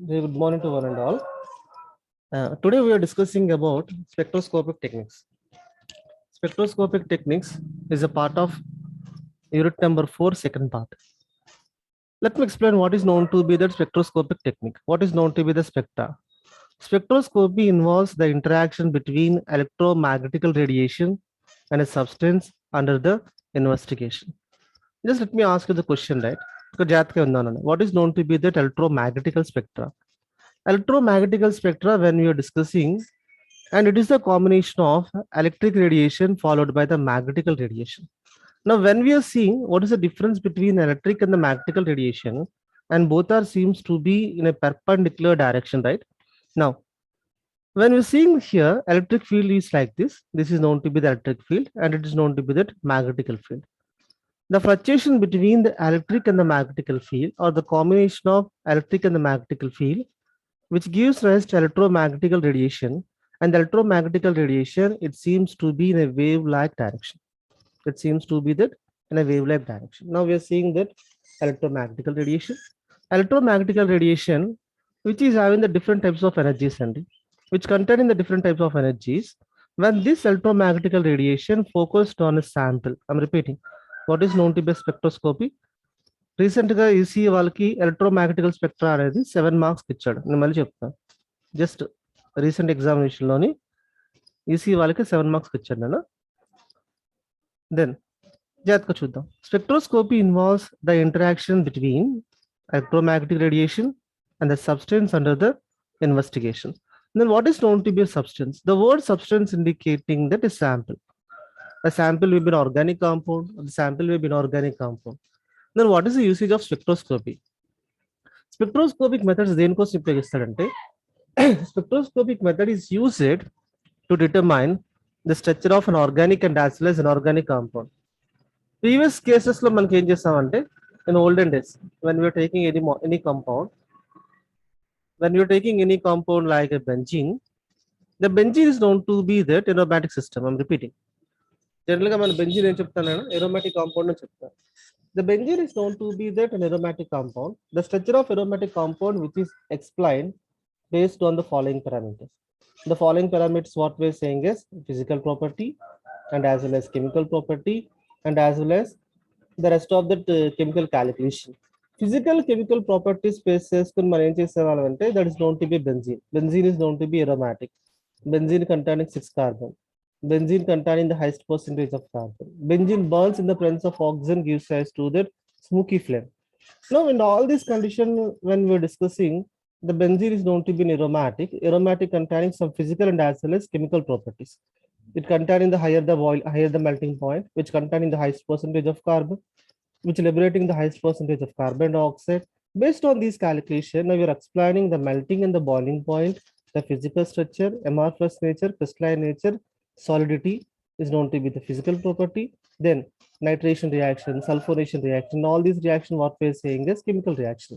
Good morning to one and all. Today we are discussing about spectroscopic techniques. Spectroscopic techniques is a part of unit number 4, second part. Let me explain what is known to be the spectroscopic technique. What is known to be the spectra? Spectroscopy involves the interaction between electromagnetical radiation and a substance under the investigation. Just let me ask you the question, right? What is known to be that electromagnetical spectra? Electromagnetical spectra, when we are discussing, and it is the combination of electric radiation followed by the magnetical radiation. Now when we are seeing what is the difference between electric and the magnetical radiation, and both are seems to be in a perpendicular direction, right? Now when we're seeing here, electric field is like this is known to be the electric field, and it is known to be that magnetical field. The fluctuation between the electric and the magnetical field, or the combination of electric and the magnetical field, which gives rise to electromagnetical radiation. And the electromagnetical radiation, it seems to be in a wave-like direction. It seems to be that in a wave-like direction. Now we are seeing that electromagnetical radiation. Electromagnetical radiation, which is having the different types of energies and which contain in the different types of energies. When this electromagnetical radiation focused on a sample, I'm repeating, what is known to be spectroscopy. రీసెంట్గా EC వాళ్ళకి ఎలక్ట్రోమాగ్నెటికల్ spectra అనేది 7 marks ఇచ్చాడు. నేను మళ్ళీ చెప్తాను, just recent ఎగ్జామినేషన్లోని EC వాళ్ళకి 7 marks ఇచ్చాడు నేను. దెన్ జాగ్రత్తగా చూద్దాం. Spectroscopy involves the interaction between electromagnetic radiation and the substance under the investigation. Then what is known to be a substance? The word substance indicating that a sample. A sample will be an organic compound, the sample will be an organic compound. Then what is the usage of spectroscopy? Spectroscopic methods దేనికోసం ఉపయోగిస్తాడంటే, spectroscopic method is used to determine the structure of an organic and as well as an organic compound. Previous cases లో మనకి ఏం చేస్తామంటే, in olden days when we are taking any compound, when we are taking any compound like a benzene, the benzene is known to be that aromatic system. I'm repeating. జనరల్గా మన benzene ఏం చెప్తాను నేను, aromatic compound అని చెప్తాను. The benzene is known to be that an aromatic compound. The structure of aromatic compound, which is explained based on the following parameters. The following parameters, what we're saying is physical property, and as well as chemical property, and as well as the rest of the chemical calculation. Physical chemical properties basis that is known to be benzene. Benzene is known to be aromatic. Benzene containing 6 carbon. Benzene containing the highest percentage of carbon. Benzene burns in the presence of oxygen, gives rise to that smoky flame. Now, in all these conditions, when we're discussing, the benzene is known to be an aromatic. Aromatic containing some physical and as well as chemical properties. It containing the higher the boil, higher the melting point, which containing the highest percentage of carbon, which liberating the highest percentage of carbon dioxide. Based on these calculations, now we're explaining the melting and the boiling point, the physical structure, amorphous nature, crystalline nature, solidity is known to be the physical property. Then nitration reaction, sulfonation reaction, all these reaction, what we're saying is chemical reaction.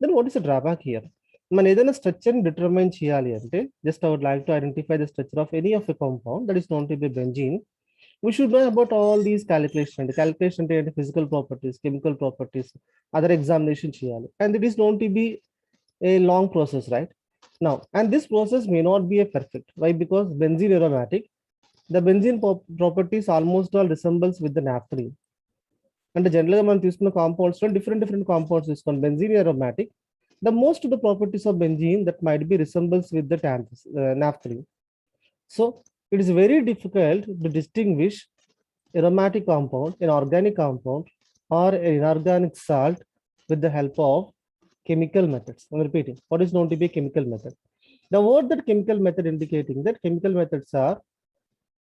Then what is the drawback here? మన ఏదైనా structure determine చేయాలి అంటే, just I would like to identify the structure of any of a compound that is known to be benzene. We should know about all these calculation. The calculation అంటే physical properties, chemical properties, other examination చేయాలి. And it is known to be a long process, right? Now, and this process may not be a perfect. Why? Because benzene aromatic, the benzene properties almost all resembles with the naphthalene. And generally మనం తీసుకున్న compounds different compounds తీసుకున్న benzene aromatic, the most of the properties of benzene that might be resembles with the naphthalene. So it is very difficult to distinguish aromatic compound, an organic compound, or an inorganic salt with the help of chemical methods. I'm repeating, what is known to be a chemical method? The word that chemical method indicating that chemical methods are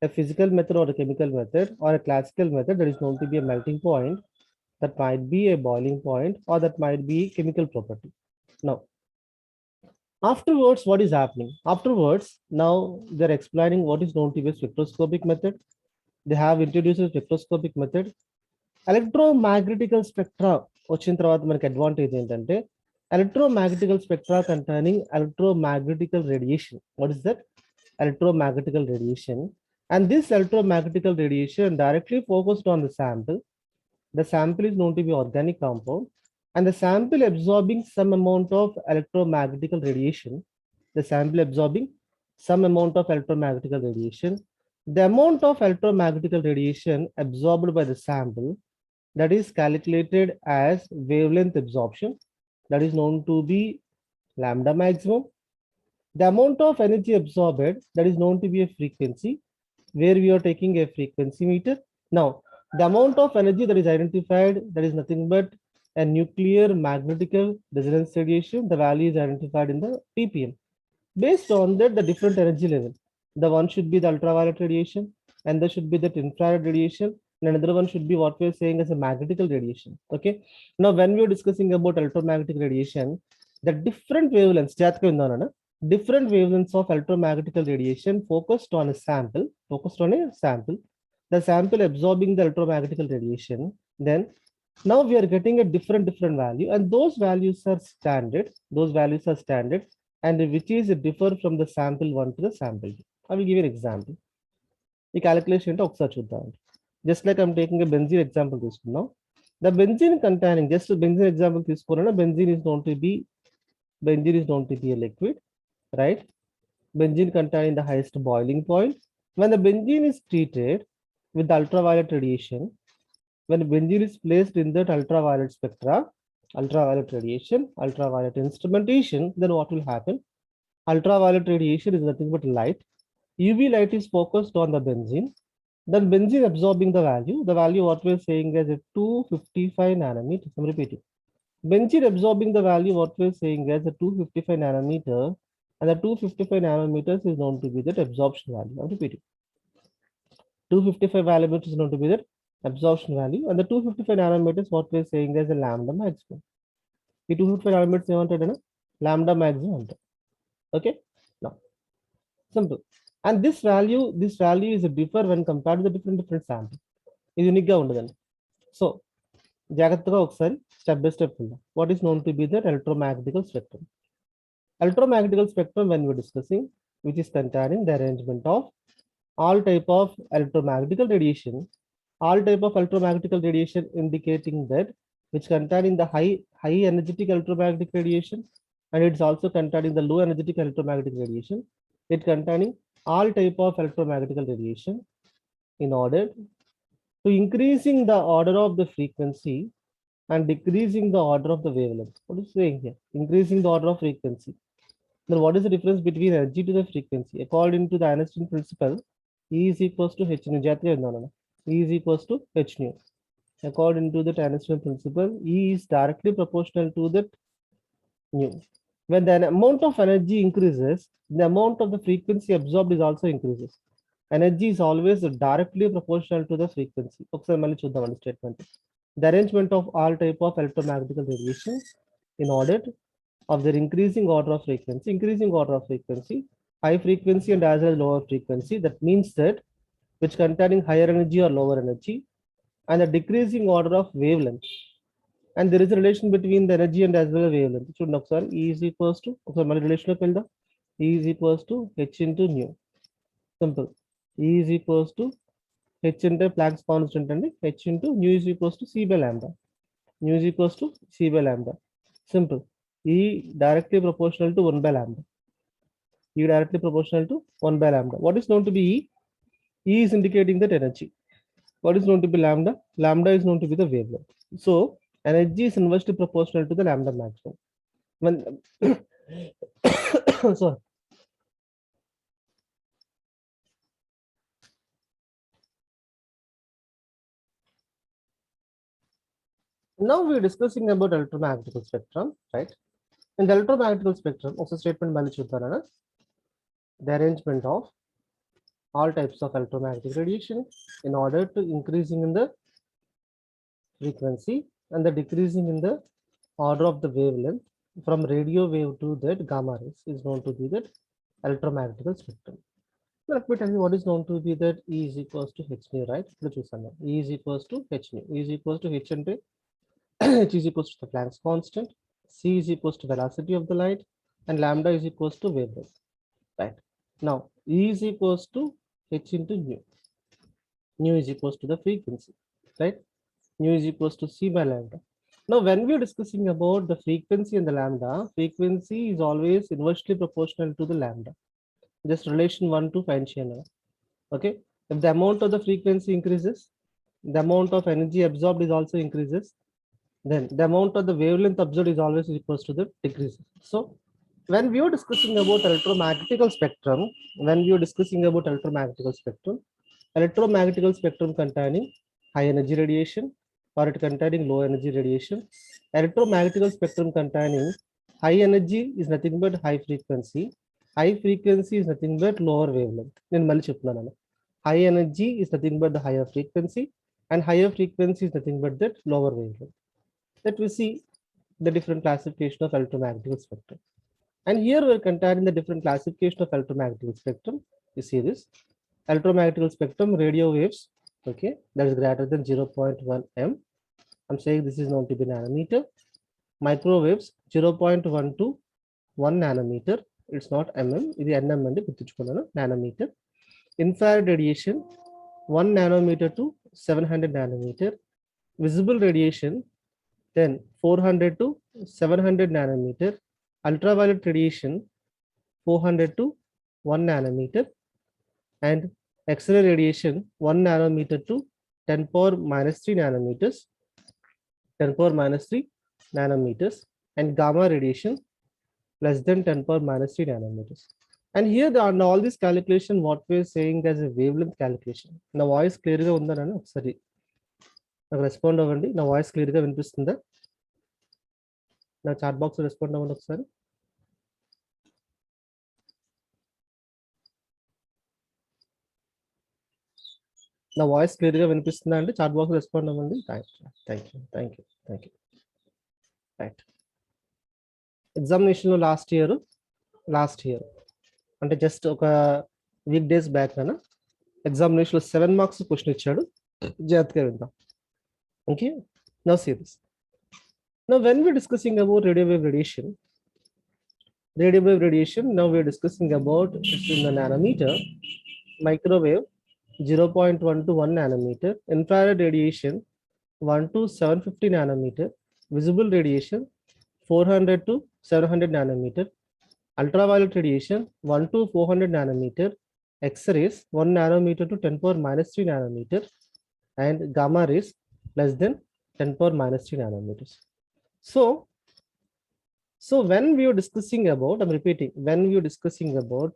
a physical method or a chemical method or a classical method that is known to be a melting point, that might be a boiling point, or that might be chemical property. Now, afterwards, what is happening? Afterwards, now they're explaining what is known to be a spectroscopic method. They have introduced a spectroscopic method. Electromagnetical spectra వచ్చిన తర్వాత మనకి advantage ఏంటంటే, electromagnetical spectra containing electromagnetical radiation. What is that? Electromagnetical radiation. And this electromagnetical radiation directly focused on the sample. The sample is known to be organic compound. and the sample absorbing some amount of electromagnetic radiation, the sample absorbing some amount of electromagnetic radiation, the amount of electromagnetic radiation absorbed by the sample, that is calculated as wavelength absorption, that is known to be lambda maximum. The amount of energy absorbed, that is known to be a frequency, where we are taking a frequency meter. Now, the amount of energy that is identified, that is nothing but a nuclear magnetic resonance radiation. The value is identified in the ppm. Based on that, the different energy level. The one should be the ultraviolet radiation, and there should be that infrared radiation, and another one should be what we're saying as a magnetic radiation. Okay. Now, when we're discussing about electromagnetic radiation, the different wavelengths, different wavelengths of electromagnetic radiation focused on a sample, the sample absorbing the electromagnetic radiation. Then now we are getting a different value, and those values are standard. Those values are standard, and which is differ from the sample one to the sample two. I will give you an example. The calculation just like I'm taking a benzene example this now. The benzene containing, just a benzene example this benzene is known to be a liquid, right? Benzene containing the highest boiling point. When the benzene is treated with ultraviolet radiation, when benzene is placed in that ultraviolet spectra, ultraviolet radiation, ultraviolet instrumentation, then what will happen? Ultraviolet radiation is nothing but light. UV light is focused on the benzene. Then benzene absorbing the value what we're saying is a 255 nanometers. I'm repeating. Benzene absorbing the value what we're saying as a 255 nanometer, and the 255 nanometers is known to be that absorption value. I'm repeating. 255 nanometers is known to be that absorption value, and the 255 nanometers what we're saying as a lambda maximum. The 255 nanometers wanted lambda maximum. Okay. Now, simple. And this value is a differ when compared to the different sample. Is unique. So, step by step. What is known to be the electromagnetic spectrum? Electromagnetic spectrum, when we're discussing, which is containing the arrangement of all type of electromagnetic radiation, all type of electromagnetic radiation indicating that which containing the high energetic electromagnetic radiation, and it's also containing the low energetic electromagnetic radiation. It containing all type of electromagnetic radiation in order to increasing the order of the frequency and decreasing the order of the wavelength. What is saying here? Increasing the order of frequency. Then what is the difference between energy to the frequency? According to the Einstein principle, E is equals to H nu. E is equals to H nu. According to the Einstein principle, E is directly proportional to that nu. When the amount of energy increases, the amount of the frequency absorbed is also increases. Energy is always directly proportional to the frequency. Statement. The arrangement of all type of electromagnetic radiation in order of their increasing order of frequency, high frequency and as well as lower frequency. That means that which containing higher energy or lower energy, and the decreasing order of wavelength. And there is a relation between the energy and as well as wavelength. So, E is equals to relation of E is equals to H into nu. Simple. E is equals to H into Planck's constant and H into nu is equals to C by lambda. Nu is equals to C by lambda. Simple. E directly proportional to 1 by lambda. E directly proportional to 1 by lambda. What is known to be E? E is indicating that energy. What is known to be lambda? Lambda is known to be the wavelength. So energy is inversely proportional to the lambda maximum. When so now we're discussing about electromagnetic spectrum, right? In the electromagnetic spectrum, also statement the arrangement of all types of electromagnetic radiation in order to increasing in the frequency and the decreasing in the order of the wavelength from radio wave to that gamma rays is known to be that electromagnetic spectrum. Let me tell you what is known to be that E is equals to H nu, right? E is equals to H nu. E is equals to H and H is equals to the Planck's constant. C is equals to velocity of the light, and lambda is equals to wavelength. Right. Now E is equals to H into nu. Nu is equals to the frequency, right? Nu is equals to C by lambda. Now, when we are discussing about the frequency and the lambda, frequency is always inversely proportional to the lambda. Just relation 1 to find channel. Okay. If the amount of the frequency increases, the amount of energy absorbed is also increases. Then the amount of the wavelength absorbed is always equals to the decreases. So when we are discussing about electromagnetical spectrum, electromagnetical spectrum containing high energy radiation or it containing low energy radiation. Electromagnetical spectrum containing high energy is nothing but high frequency. High frequency is nothing but lower wavelength. High energy is nothing but the higher frequency, and higher frequency is nothing but that lower wavelength. That we see the different classification of electromagnetical spectrum. And here we're comparing the different classification of electromagnetical spectrum. You see this electromagnetical spectrum, radio waves, okay, that is greater than 0.1 m. I'm saying this is known to be nanometer. Microwaves 0.1 to 1 nanometer. It's not mm. This is nm and nanometer. Infrared radiation 1 nanometer to 700 nanometer. Visible radiation then 400 to 700 nanometer. Ultraviolet radiation 400 to 1 nanometer, and X-ray radiation 1 nanometer to 10 power minus 3 nanometers, 10 power minus 3 nanometers, and gamma radiation less than 10 power minus 3 nanometers. And here on all this calculation, what we're saying as a wavelength calculation. Now voice clear గా ఉందా నాన్న ఒకసారి నాకు respond అవ్వండి. నా voice clear గా వినిపిస్తుందా? నా చాట్ బాక్స్ రెస్పాండ్ అవ్వండి ఒకసారి. నా వాయిస్ క్లియర్ గా వినిపిస్తుందా అండి? చాట్ బాక్స్ రెస్పాండ్ అవ్వండి. Thank you. రైట్. ఎగ్జామినేషన్ లో లాస్ట్ ఇయర్ అంటే జస్ట్ ఒక వీక్ డేస్ బ్యాక్ అన్న ఎగ్జామినేషన్ లో 7 మార్క్స్ క్వశ్చన్ ఇచ్చాడు. జాగ్రత్తగా విందాం. Okay, now see this. Now when we're discussing about radio wave radiation, now we're discussing about it's in the nanometer, microwave 0.1 to 1 nanometer, infrared radiation 1 to 750 nanometer, visible radiation 400 to 700 nanometer, ultraviolet radiation 1 to 400 nanometer, X-rays 1 nanometer to 10 power minus 3 nanometer, and gamma rays less than 10 power minus 3 nanometers. So when we are discussing about, I'm repeating, when we are discussing about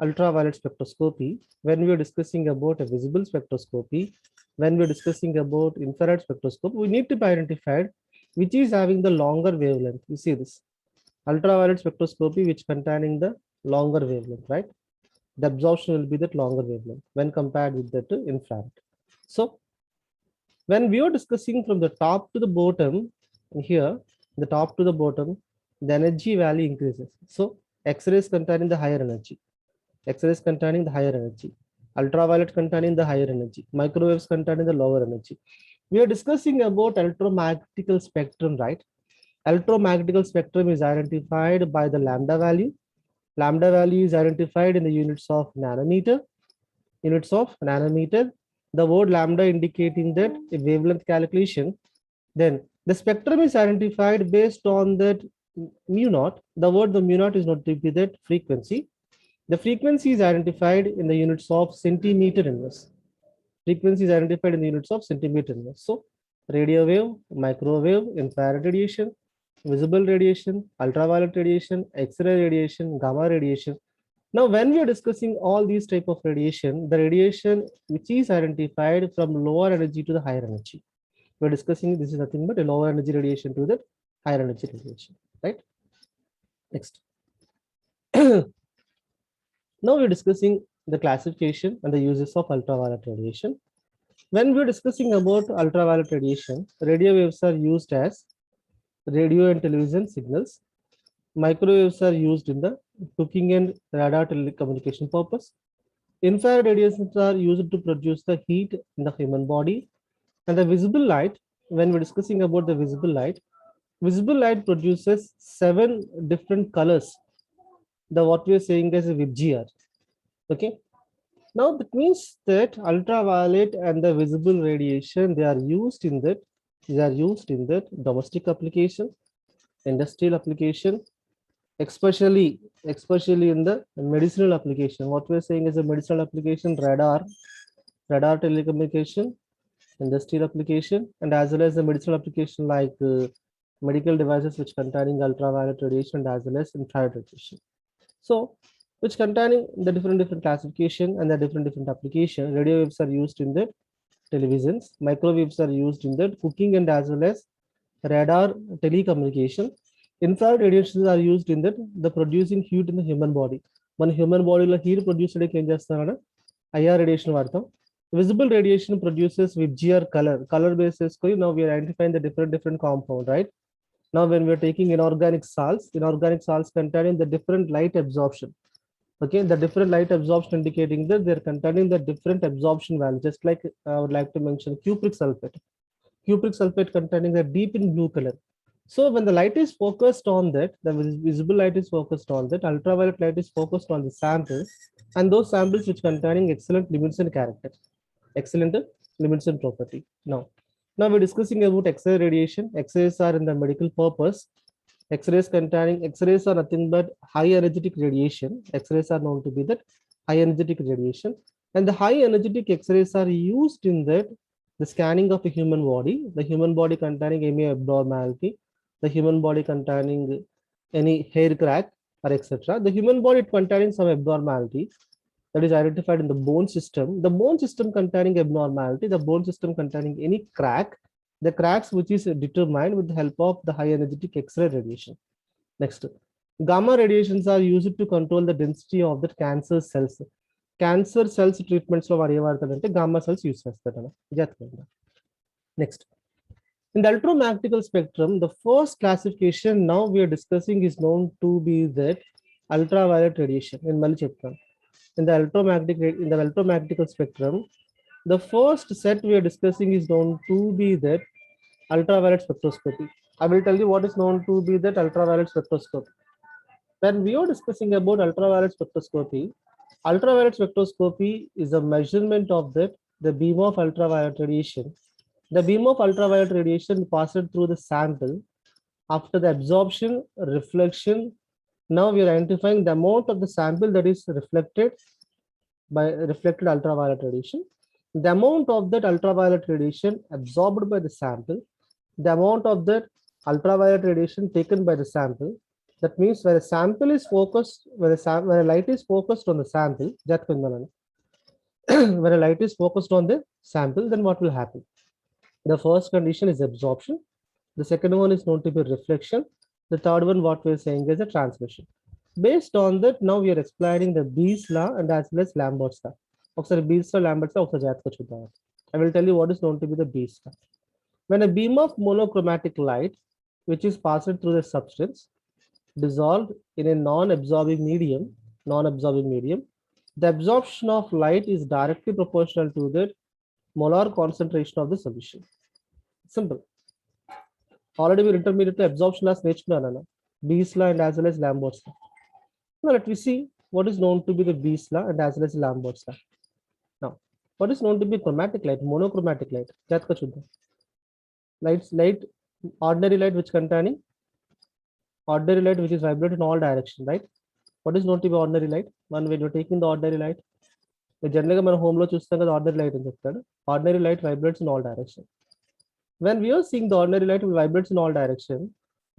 ultraviolet spectroscopy, when we are discussing about a visible spectroscopy, when we are discussing about infrared spectroscopy, we need to be identified which is having the longer wavelength. You see this ultraviolet spectroscopy which containing the longer wavelength, right? The absorption will be that longer wavelength when compared with that infrared. So when we are discussing from the top to the bottom, here the top to the bottom, the energy value increases. So X-rays containing the higher energy, X-rays containing the higher energy, ultraviolet containing the higher energy, microwaves containing the lower energy. We are discussing about electromagnetical spectrum, right? Electromagnetical spectrum is identified by the lambda value. Lambda value is identified in the units of nanometer. The word lambda indicating that a wavelength calculation. Then the spectrum is identified based on that mu naught. The mu naught is not to be that frequency. The frequency is identified in the units of centimeter inverse. Frequency is identified in the units of centimeter inverse. So radio wave, microwave, infrared radiation, visible radiation, ultraviolet radiation, X-ray radiation, gamma radiation. Now, when we are discussing all these type of radiation, the radiation which is identified from lower energy to the higher energy, we're discussing this is nothing but a lower energy radiation to the higher energy radiation, right? Next. Now we're discussing the classification and the uses of ultraviolet radiation. When we're discussing about ultraviolet radiation, radio waves are used as radio and television signals. Microwaves are used in the cooking and radar telecommunication purpose. Infrared radiations are used to produce the heat in the human body. And the visible light, when we're discussing about the visible light produces 7 different colors. What we are saying as a VIBGR. Okay. Now that means that ultraviolet and the visible radiation, they are used in that They are used in the domestic application, industrial application, especially in the medicinal application. What we're saying is a medicinal application, radar telecommunication, industrial application, and as well as the medicinal application like medical devices which containing ultraviolet radiation and as well as infrared radiation. So, which containing the different classification and the different application. Radio waves are used in the televisions, microwaves are used in the cooking and as well as radar telecommunication. Infrared radiations are used in the producing heat in the human body. మన human బాడీలో heat produce చేయడానికి ఏం చేస్తామన్నా IR radiation వాడతాం. Visible radiation produces with GR color basis. Now we are identifying the different compound, right? Now when we are taking inorganic salts containing the different light absorption. Okay, the different light absorption indicating that they are containing the different absorption value. Just like I would like to mention cupric sulfate containing the deep in blue color. So when the light is focused on that, the visible light is focused on that, ultraviolet light is focused on the sample, and those samples which containing excellent luminescent character, excellent luminescent property. Now we're discussing about X-ray radiation. X-rays are in the medical purpose. X-rays are nothing but high energetic radiation. X-rays are known to be that high energetic radiation, and the high energetic X-rays are used in that the scanning of a human body, the human body containing any abnormality, the human body containing any hair crack or etc. The human body containing some abnormality that is identified in the bone system, the bone system containing abnormality, the bone system containing any crack, the cracks which is determined with the help of the high energetic X-ray radiation. Next, gamma radiations are used to control the density of the cancer cells. Cancer cells treatments lo variyavadtadante gamma cells use chestadana. Next, in the electromagnetic spectrum, the first classification now we are discussing is known to be that ultraviolet radiation. In the electromagnetic spectrum, the first set we are discussing is known to be that ultraviolet spectroscopy. I will tell you what is known to be that ultraviolet spectroscopy. When we are discussing about ultraviolet spectroscopy is a measurement of the beam of ultraviolet radiation. The beam of ultraviolet radiation passes through the sample. After the absorption, reflection, now we are identifying the amount of the sample that is reflected by reflected ultraviolet radiation, the amount of that ultraviolet radiation absorbed by the sample, the amount of that ultraviolet radiation taken by the sample. That means when a sample is focused, when a light is focused on the sample, when a light is focused on the sample, then what will happen? The first condition is absorption. The second one is known to be reflection. The third one, what we're saying, is a transmission. Based on that, now we are explaining the Bees law and as well as Lambert's law. Bees law, Lambert's law. I will tell you what is known to be the Bees law. When a beam of monochromatic light, which is passed through the substance, dissolved in a non-absorbing medium, the absorption of light is directly proportional to the molar concentration of the solution. Simple. Already we intermediate absorption laws నేర్చుకున్నాను Bees law and as well as Lambert's law. Now let me see what is known to be the Bees law and as well as Lambert's law. Now, what is known to be chromatic light, monochromatic light? Light, ordinary light which is vibrate in all directions, right? What is known to be ordinary light? When you're taking the ordinary light, generally మన home లో చూస్తాం కదా ordinary light అని చెప్తాడు. Ordinary light vibrates in all directions. When we are seeing the ordinary light vibrates in all directions,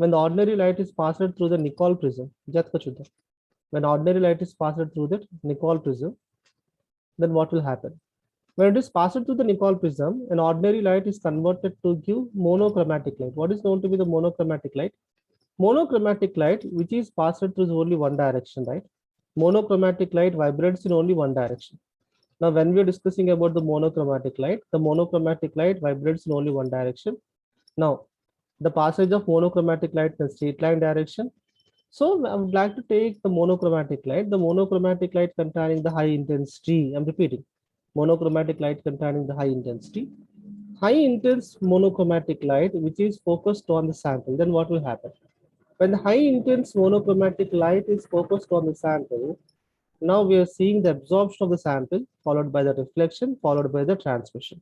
when the ordinary light is passed through the Nicol prism, when ordinary light is passed through the Nicol prism, then what will happen? When it is passed through the Nicol prism, an ordinary light is converted to give monochromatic light. What is known to be the monochromatic light? Monochromatic light, which is passed through only one direction, right? Monochromatic light vibrates in only one direction. Now, when we are discussing about the monochromatic light vibrates in only one direction. Now, the passage of monochromatic light in a straight line direction. So, I would like to take the monochromatic light containing the high intensity. I'm repeating, monochromatic light containing the high intensity. High intense monochromatic light, which is focused on the sample, then what will happen? When the high intense monochromatic light is focused on the sample, now we are seeing the absorption of the sample followed by the reflection followed by the transmission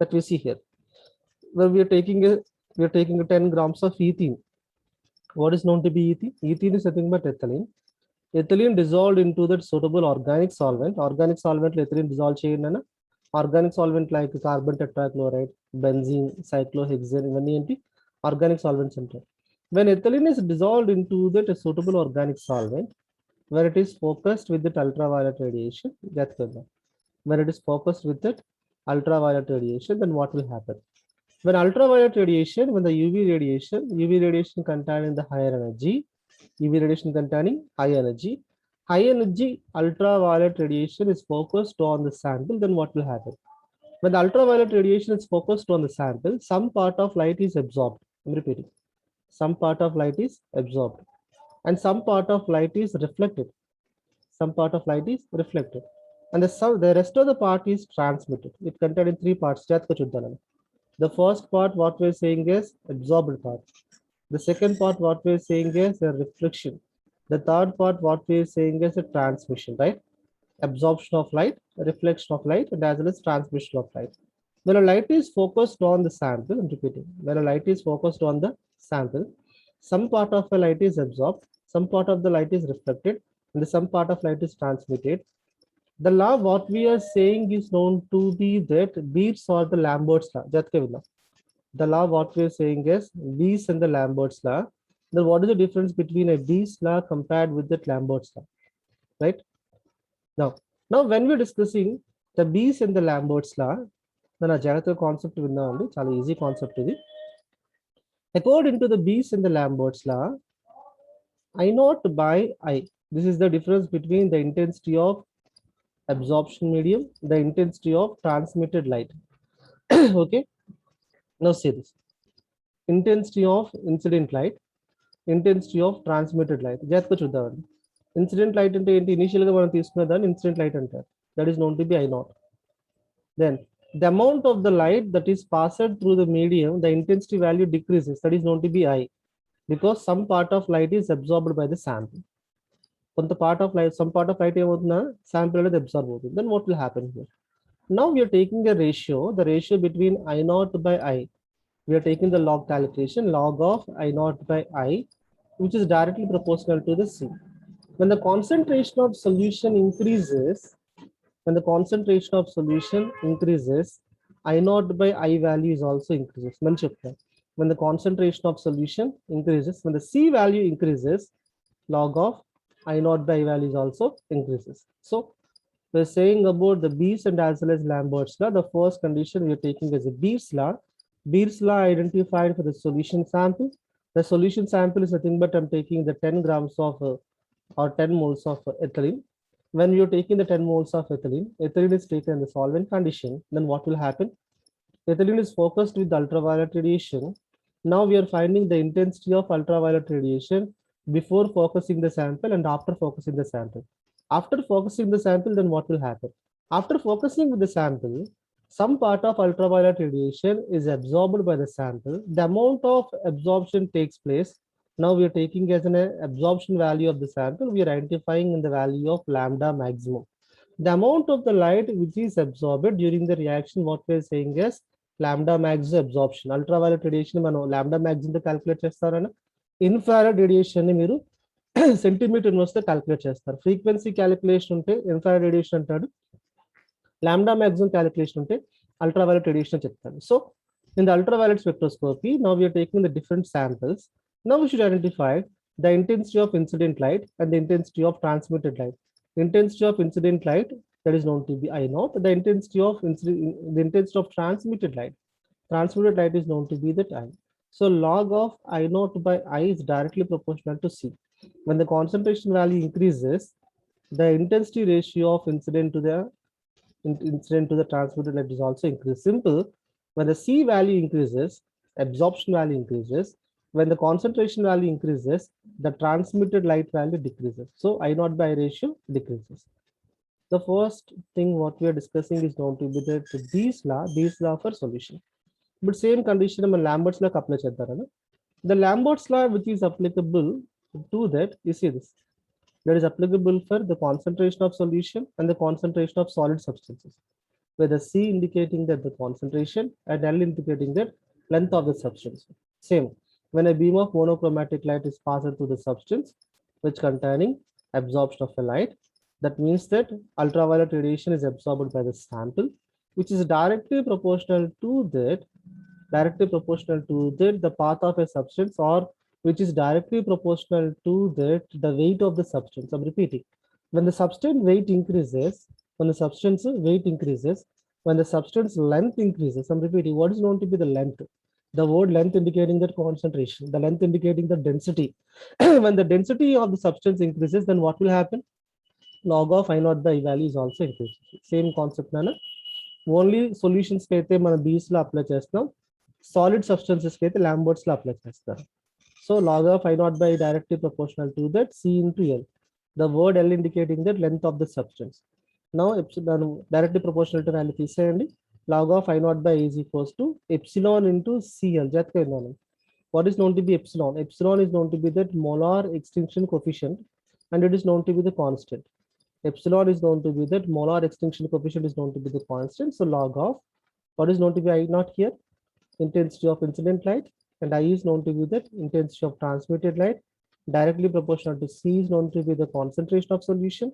that we see here. where we are taking a 10 grams of ethene. What is known to be ethene? Ethene is nothing but ethylene. Ethylene dissolved into that suitable organic solvent. Organic solvent ethylene dissolved chain organic solvent like carbon tetrachloride, benzene, cyclohexane, ఇవన్నీ ఏంటి organic solvents అంటారు. When ethylene is dissolved into that suitable organic solvent, where it is focused with that ultraviolet radiation, when it is focused with that ultraviolet radiation, then what will happen? When ultraviolet radiation, when the UV radiation containing the higher energy, UV radiation containing high energy ultraviolet radiation is focused on the sample, then what will happen? When the ultraviolet radiation is focused on the sample, some part of light is absorbed. I'm repeating. Some part of light is absorbed and some part of light is reflected. Some part of light is reflected. And the rest of the part is transmitted. It contained in three parts. The first part, what we're saying is absorbed part. The second part, what we're saying is a reflection. The third part, what we're saying is a transmission, right? Absorption of light, reflection of light, and as well as transmission of light. When a light is focused on the sample, I'm repeating, when a light is focused on the sample, some part of the light is absorbed, some part of the light is reflected, and some part of light is transmitted. The law, what we are saying is known to be that Beers or the Lambert's law. The law, what we are saying is Beers and the Lambert's law. Then what is the difference between a Beers law compared with the Lambert's law, right? Now when we're discussing the Beers and the Lambert's law, then a general concept with now easy concept to according to the Beers and the Lambert's law, I naught by I. This is the difference between the intensity of absorption medium, the intensity of transmitted light. Okay, now say this: intensity of incident light, intensity of transmitted light. Incident light ante enti initially ga manam teeskunnna danni incident light antaru. That is known to be I naught. Then the amount of the light that is passed through the medium, the intensity value decreases. That is known to be I, because some part of light is absorbed by the sample. Some part of light sample is absorbed. Then what will happen here? Now we are taking a ratio, the ratio between I naught by I. We are taking the log calculation, log of I naught by I, which is directly proportional to the C. When the concentration of solution increases, I naught by I value is also increases. When the concentration of solution increases, when the C value increases, log of I naught by I value is also increases. So we're saying about the Beers and as well as Lambert's law. The first condition we are taking is a Beers law. Beers law identified for the solution sample. The solution sample is nothing but I'm taking the 10 grams of or 10 moles of ethylene. When you're taking the 10 moles of ethylene is taken in the solvent condition, then what will happen? Ethylene is focused with ultraviolet radiation. Now we are finding the intensity of ultraviolet radiation before focusing the sample and after focusing the sample. After focusing the sample, then what will happen? After focusing with the sample, some part of ultraviolet radiation is absorbed by the sample. The amount of absorption takes place. Now we are taking as an absorption value of the sample. We are identifying in the value of lambda maximum. The amount of the light which is absorbed during the reaction, what we are saying is lambda max absorption. Ultraviolet radiation, lambda maximum calculate chestarana. Infrared radiation ni meeru centimeter వస్తే calculate చేస్తారు. Frequency calculation ఉంటే infrared radiation అంటాడు, lambda maximum calculation ఉంటే ultraviolet radiation చెప్తాడు. So in the ultraviolet spectroscopy now we are taking the different samples. Now we should identify the intensity of incident light and the intensity of transmitted light. Intensity of incident light, that is known to be I naught. The intensity of transmitted light is known to be that I. So log of I naught by I is directly proportional to C. When the concentration value increases, the intensity ratio of incident to the transmitted light is also increased. Simple. When the C value increases, absorption value increases. When the concentration value increases, the transmitted light value decreases. So I naught by ratio decreases. The first thing what we are discussing is known to be the Beers law for solution. But same condition in Lambert's law apply cheddarana. The Lambert's law which is applicable to that, you see this, that is applicable for the concentration of solution and the concentration of solid substances, where the C indicating that the concentration and L indicating that length of the substance. Same, when a beam of monochromatic light is passed through the substance which containing absorption of a light, that means that ultraviolet radiation is absorbed by the sample, which is directly proportional to the path of a substance, or which is directly proportional to the weight of the substance. I'm repeating. When the substance weight increases, when the substance weight increases, when the substance length increases, I'm repeating, what is known to be the length? The word length indicating that concentration, the length indicating the density. When the density of the substance increases, then what will happen? Log of I naught by I value is also increased. Same concept, Nana. Only solutions కి అయితే మనం బీస్ లో apply చేస్తాం, solid substances కి అయితే Lambert's law apply చేస్తారు. So log of I not by directly proportional to that C into L, the word L indicating that length of the substance. Now మనం డైరెక్ట్లీ ప్రపోర్షనల్ టు వాల్యూ తీసేయండి. Log of I not by is equals to epsilon into C L. జాగ్రత్తగా విన్నాను. What is known to be epsilon? Epsilon is known to be that molar extinction coefficient, and it is known to be the constant. Epsilon is known to be that molar extinction coefficient is known to be the constant. So log of what is known to be I naught here, intensity of incident light, and I is known to be that intensity of transmitted light, directly proportional to C is known to be the concentration of solution,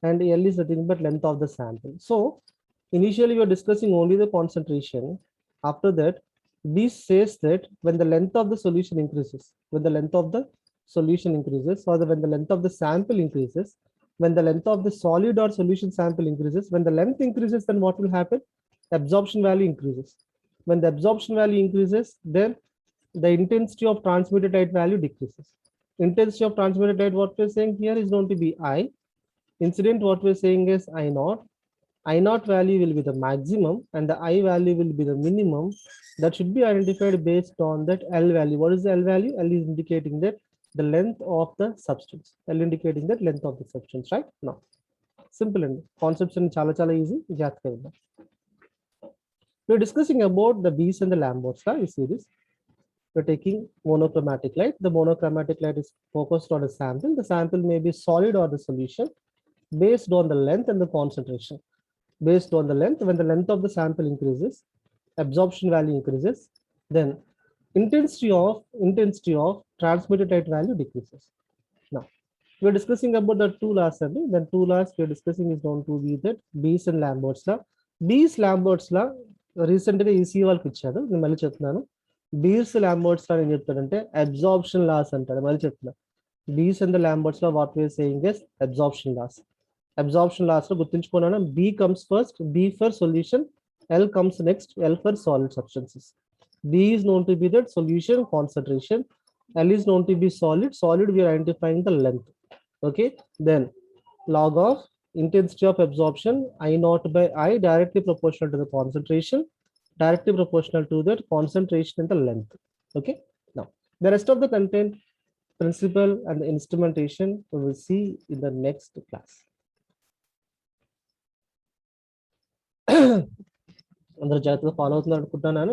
and L is nothing but length of the sample. So initially we are discussing only the concentration. After that, this says that when the length of the solution increases, when the length of the solution increases, or when the length of the sample increases, when the length of the solid or solution sample increases, when the length increases, then what will happen? Absorption value increases. When the absorption value increases, then the intensity of transmitted light value decreases. Intensity of transmitted light, what we're saying here, is known to be I. Incident, what we're saying is I naught. I naught value will be the maximum and the I value will be the minimum. That should be identified based on that L value. What is the L value? L is indicating that the length of the substance. L indicating that length of the substance, right? Now, simple and concepts and chala easy. We're discussing about the Bees and the Lamberts. You see this? We're taking monochromatic light. The monochromatic light is focused on a sample. The sample may be solid or the solution based on the length and the concentration. Based on the length, when the length of the sample increases, absorption value increases, then intensity of transmitted light value decreases. Now, we're discussing about the two laws, and then two laws we're discussing is known to be that Bees and Lambert's law. Bees Lambert's law recently ECE వాళ్ళకి ఇచ్చారు. నేను మళ్ళీ చెప్తున్నాను. Bees Lambert's law ఏం చెప్తారంటే absorption loss అంటారు. మళ్ళీ చెప్తున్నా. Bees and the Lambert's law, what we're saying is absorption laws. Absorption laws లో గుర్తుంచుకున్నాను. B comes first, B for solution, L comes next, L for solid substances. B is known to be that solution concentration, L is known to be solid. Solid, we are identifying the length. Okay, then log of intensity of absorption I naught by I, directly proportional to the concentration, directly proportional to that concentration and the length. Okay, now the rest of the content, principle and the instrumentation we will see in the next class. అందరూ జాగ్రత్తగా follow అవుతున్నారు అనుకుంటున్నాను.